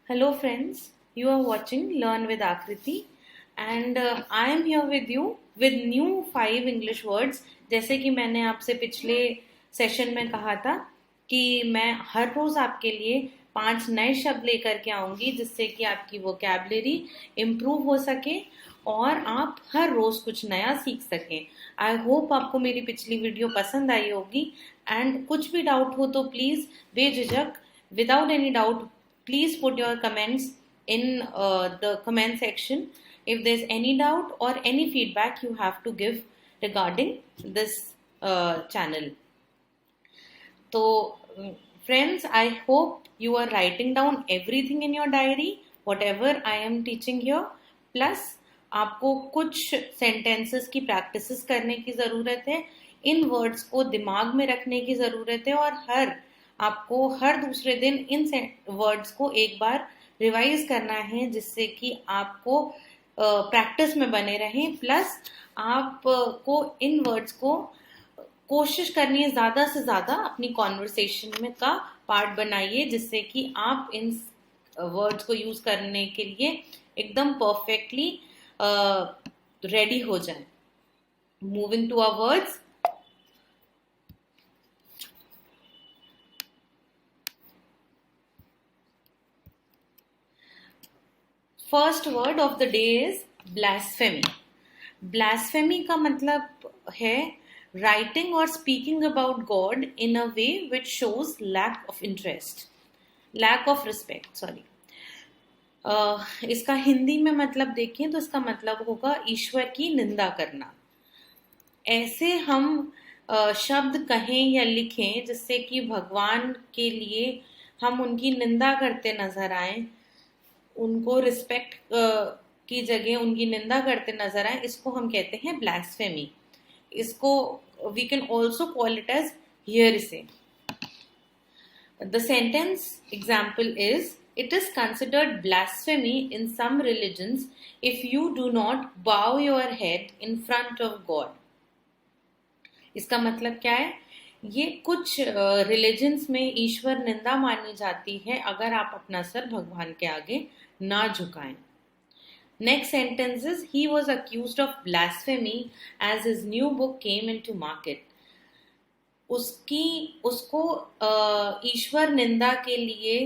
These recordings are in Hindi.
Hello friends, you are watching Learn with Akriti and I am here with you with new 5 English words. जैसे कि मैंने आपसे पिछले सेशन में कहा था कि मैं हर रोज आपके लिए 5 नए शब्द लेकर के आऊंगी जिससे कि आपकी वोकैबुलरी इम्प्रूव हो सके और आप हर रोज कुछ नया सीख सकें। आई होप आपको मेरी पिछली वीडियो पसंद आई होगी एंड कुछ भी डाउट हो तो प्लीज बेझिझक without any doubt please put your comments in the comment section if there's any doubt or any feedback you have to give regarding this channel. So friends, I hope you are writing down everything in your diary whatever I am teaching here, plus आपको कुछ sentences की practices करने की ज़रूरत है, इन words को दिमाग में रखने की ज़रूरत है और आपको हर दूसरे दिन इन वर्ड्स को एक बार रिवाइज करना है जिससे कि आपको प्रैक्टिस में बने रहें। प्लस आपको इन वर्ड्स को कोशिश करनी है ज़्यादा से ज़्यादा अपनी कॉन्वर्सेशन में का पार्ट बनाइए जिससे कि आप इन वर्ड्स को यूज करने के लिए एकदम परफेक्टली रेडी हो जाए। Moving to our words, first word of the day is blasphemy. Blasphemy का मतलब है राइटिंग और speaking about God in a way which shows lack of interest, lack of respect, sorry. इसका हिंदी में मतलब देखें तो इसका मतलब होगा ईश्वर की निंदा करना। ऐसे हम शब्द कहें या लिखें जिससे कि भगवान के लिए हम उनकी निंदा करते नजर आए, उनको रिस्पेक्ट की जगह उनकी निंदा करते नजर आए, इसको हम कहते हैं ब्लास्फेमी। इसको we can also call it as heresy. The sentence example is, it is considered blasphemy in some religions if you do not bow your head in front of God. इसका मतलब क्या है? ये कुछ रिलीजन्स में ईश्वर निंदा मानी जाती है अगर आप अपना सर भगवान के आगे ना झुकाएं। Next sentence is, he was accused of blasphemy as his new book came into market. उसको ईश्वर निंदा के लिए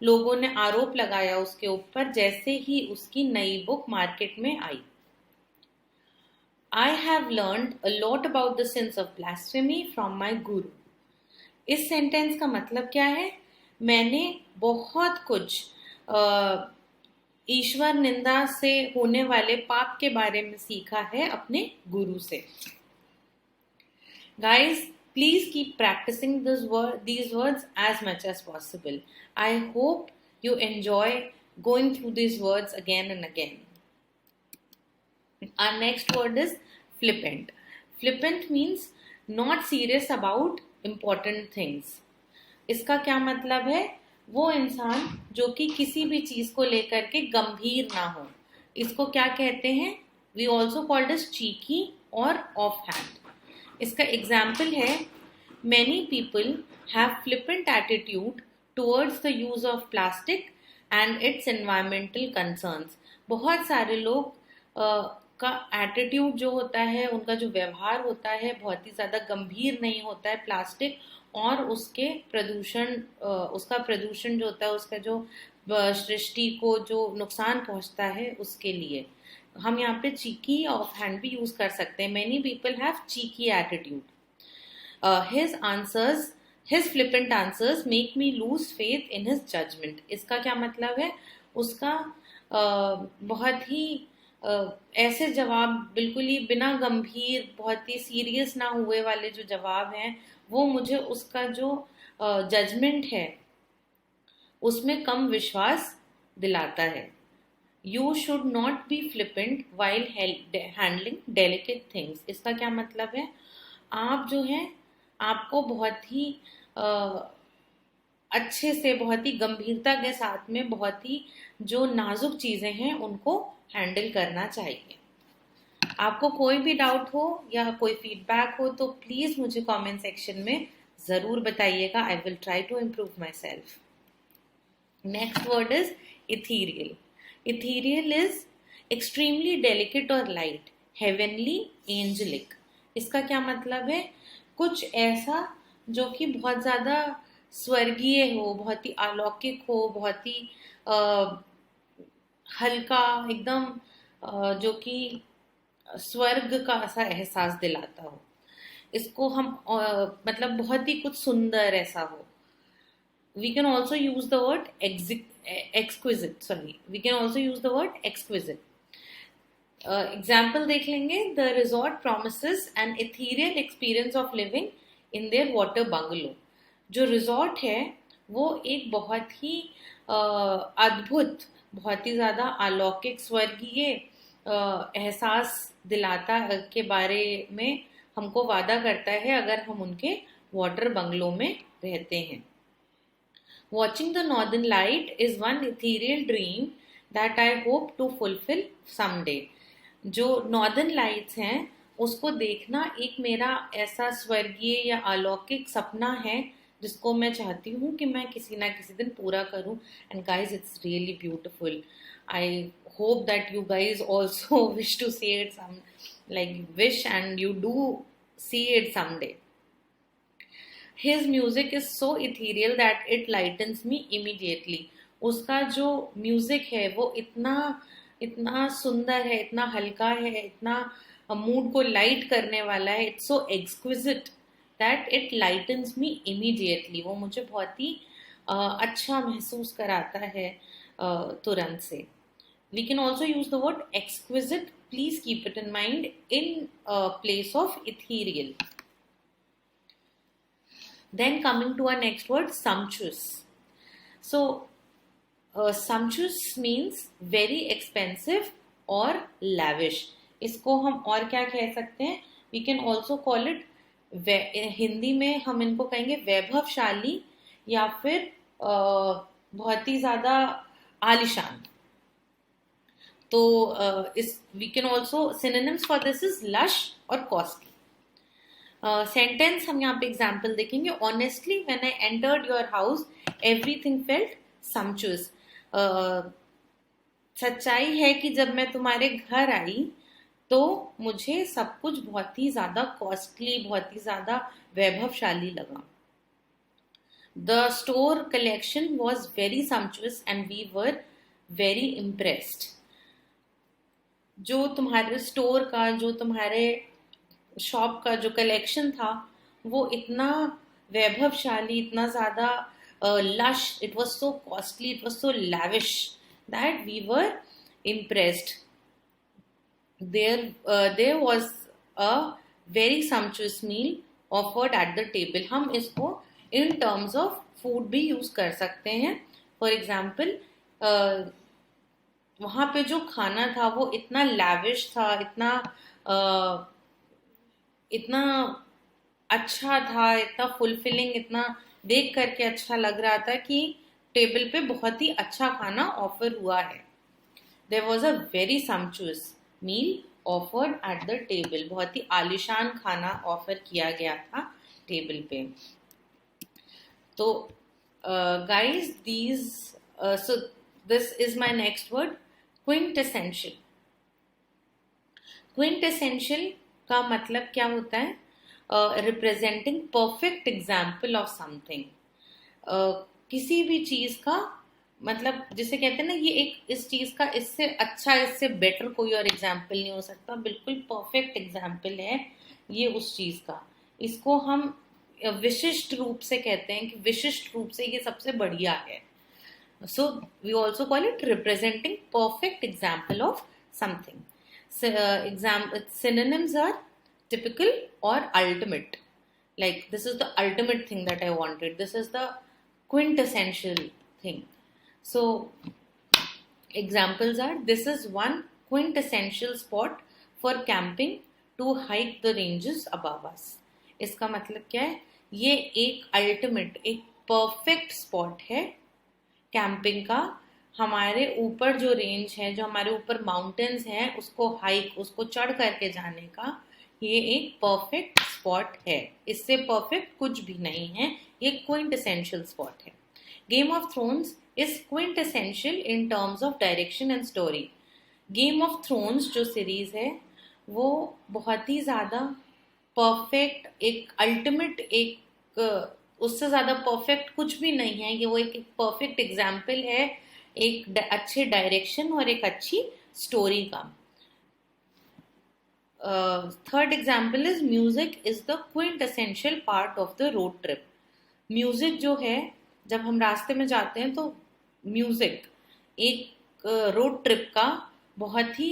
लोगों ने आरोप लगाया उसके ऊपर जैसे ही उसकी नई बुक मार्केट में आई। I have learned a lot about the sins of blasphemy from my guru. इस सेंटेंस का मतलब क्या है? मैंने बहुत कुछ ईश्वर निंदा से होने वाले पाप के बारे में सीखा है अपने गुरु से। Guys, please keep practicing these words as much as possible. I hope you enjoy going through these words again and again. Our next word is flippant. Flippant means not serious about important things. इसका क्या मतलब है? वो इंसान जो कि किसी भी चीज को लेकर के गंभीर ना हो, इसको क्या कहते हैं? We also called as cheeky or offhand. इसका एग्जाम्पल है, many people have flippant attitude towards the use of plastic and its environmental concerns. बहुत सारे लोग का एटीट्यूड जो होता है, उनका जो व्यवहार होता है बहुत ही ज्यादा गंभीर नहीं होता है प्लास्टिक और उसके प्रदूषण, उसका प्रदूषण जो होता है, उसका जो सृष्टि को जो नुकसान पहुंचता है उसके लिए। हम यहाँ पे चीकी ऑफ हैंड भी यूज कर सकते हैं। Many people have cheeky attitude. His flippant answers make me lose faith in his judgement. इसका क्या मतलब है? उसका बहुत ही ऐसे जवाब, बिल्कुल ही बिना गंभीर, बहुत ही सीरियस ना हुए वाले जो जवाब हैं, वो मुझे उसका जो जजमेंट है उसमें कम विश्वास दिलाता है। You should not be flippant while handling delicate things. इसका क्या मतलब है? आप जो है, आपको बहुत ही अच्छे से, बहुत ही गंभीरता के साथ में बहुत ही जो नाजुक चीजें हैं उनको हैंडल करना चाहिए। आपको कोई भी डाउट हो या कोई फीडबैक हो तो प्लीज मुझे कमेंट सेक्शन में जरूर बताइएगा। I will try to improve myself. Next word is Ethereal. Ethereal is extremely delicate or light, heavenly, angelic. इसका क्या मतलब है? कुछ ऐसा जो कि बहुत ज़्यादा स्वर्गीय हो, बहुत ही अलौकिक हो, बहुत ही हल्का एकदम, जो कि स्वर्ग का ऐसा एहसास दिलाता हो. इसको हम मतलब बहुत ही कुछ सुंदर ऐसा हो. We can also use the word exquisite. Sorry, we can also use the word exquisite. Example देख लेंगे. The resort promises an ethereal experience of living in their water bungalow. जो रिजॉर्ट है वो एक बहुत ही अद्भुत, बहुत ही ज़्यादा अलौकिक, स्वर्गीय एहसास दिलाता के बारे में हमको वादा करता है अगर हम उनके वाटर बंगलो में रहते हैं. Watching the northern light is one ethereal dream that I hope to fulfill someday. जो नॉर्दर्न लाइट्स हैं उसको देखना एक मेरा ऐसा स्वर्गीय या अलौकिक सपना है जिसको मैं चाहती हूँ कि मैं किसी ना किसी दिन पूरा करूँ. And guys, it's really beautiful. I hope that you guys also wish to see it some, like wish and you do see it someday. His music is so ethereal that it lightens me immediately. उसका जो म्यूजिक है वो इतना सुंदर है, इतना हल्का है, इतना मूड को लाइट करने वाला है. It's so exquisite that it lightens me immediately. वो मुझे बहुत ही अच्छा महसूस कराता है तुरंत से. We can also use the word exquisite. Please keep it in mind in place of ethereal. Then coming to our next word, sumptuous. So, sumptuous means very expensive or lavish. इसको हम और क्या कह सकते हैं? We can also call it, Hindi में हम इनको कहेंगे वैभवशाली या फिर बहुत ही ज़्यादा आलिशान. तो इस we can also synonyms for this is lush और कॉस्टली. सेंटेंस हम यहाँ पे एग्जाम्पल देखेंगे. Honestly when I entered your house everything felt sumptuous. सच्चाई है कि जब मैं तुम्हारे घर आई तो मुझे सब कुछ बहुत ही ज्यादा कॉस्टली, बहुत ही ज्यादा वैभवशाली लगा. The store collection was very sumptuous and we were very impressed. जो तुम्हारे स्टोर का, जो तुम्हारे शॉप का जो कलेक्शन था वो इतना वैभवशाली, इतना ज़्यादा lush, it was so costly, it was so lavish that we were impressed. There was a very sumptuous meal offered at the table. हम इसको इन टर्म्स ऑफ फूड भी यूज कर सकते हैं. फॉर एग्जाम्पल, वहाँ पे जो खाना था वो इतना लैविश था, इतना अच्छा था, इतना फुलफिलिंग, इतना देख करके अच्छा लग रहा था कि टेबल पे बहुत ही अच्छा खाना ऑफर हुआ है. There was a very sumptuous meal offered at the table. बहुत ही आलिशान खाना ऑफर किया गया था टेबल पे. तो guys, this is my next word, quintessential. Quintessential का मतलब क्या होता है? Representing perfect example of something. किसी भी चीज का मतलब, जिसे कहते हैं ना, ये एक इस चीज का इससे अच्छा, इससे बेटर कोई और एग्जाम्पल नहीं हो सकता. बिल्कुल परफेक्ट एग्जाम्पल है ये उस चीज का. इसको हम विशिष्ट रूप से कहते हैं कि विशिष्ट रूप से ये सबसे बढ़िया है. So we also call it representing perfect example of something. So, synonyms are typical or ultimate. Like, this is the ultimate thing that I wanted. This is the quintessential thing. So examples are, this is one quintessential spot for camping to hike the ranges above us. इसका मतलब क्या है? ये एक अल्टीमेट, एक परफेक्ट स्पॉट है कैंपिंग का. हमारे ऊपर जो रेंज है, जो हमारे ऊपर माउंटेन्स हैं, उसको हाइक, उसको चढ़ करके जाने का ये एक परफेक्ट स्पॉट है. इससे परफेक्ट कुछ भी नहीं है. ये क्विंटेसेंशियल स्पॉट है. Game of Thrones is quintessential in terms of direction and story. Game of thrones जो सीरीज है वो बहुत ही ज़्यादा परफेक्ट, एक अल्टीमेट, उससे ज़्यादा परफेक्ट कुछ भी नहीं है। ये वो एक परफेक्ट एग्जाम्पल है एक अच्छे डायरेक्शन और एक अच्छी स्टोरी का। Third example is music is the quintessential part of the road trip. Music जो है, जब हम रास्ते में जाते हैं तो म्यूजिक एक रोड ट्रिप का बहुत ही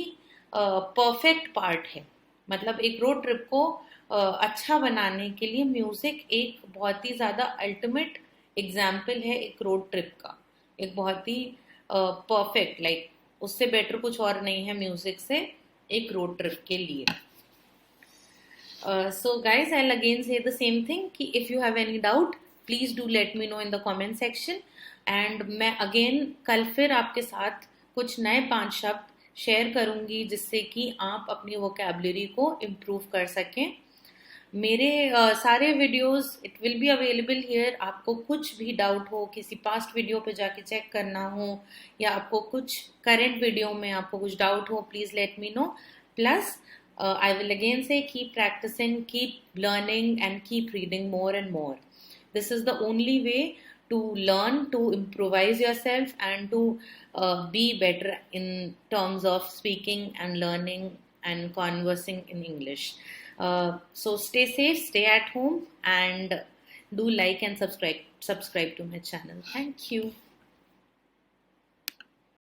परफेक्ट पार्ट है। मतलब एक रोड ट्रिप को अच्छा बनाने के लिए म्यूजिक एक बहुत ही ज़्यादा अल्टीमेट एग्जाम्पल है एक रोड ट्रिप का, एक बहुत ही परफेक्ट, लाइक उससे बेटर कुछ और नहीं है म्यूजिक से एक रोड ट्रिप के लिए। So guys, I'll again say the same thing कि if you have any doubt please do let me know in the comment section, and मैं again कल फिर आपके साथ कुछ नए 5 शब्द शेयर करूंगी जिससे कि आप अपनी वोकैबुलरी को इम्प्रूव कर सकें। मेरे सारे videos it will be available here. आपको कुछ भी डाउट हो, किसी पास्ट वीडियो पे जाके चेक करना हो, या आपको कुछ करंट वीडियो में आपको कुछ डाउट हो, please let me know. Plus I will again say keep practicing, keep learning and keep reading more and more. This is the only way to learn, to improvise yourself and to be better in terms of speaking and learning and conversing in English. So stay safe, stay at home, and do like and subscribe to my channel. Thank you.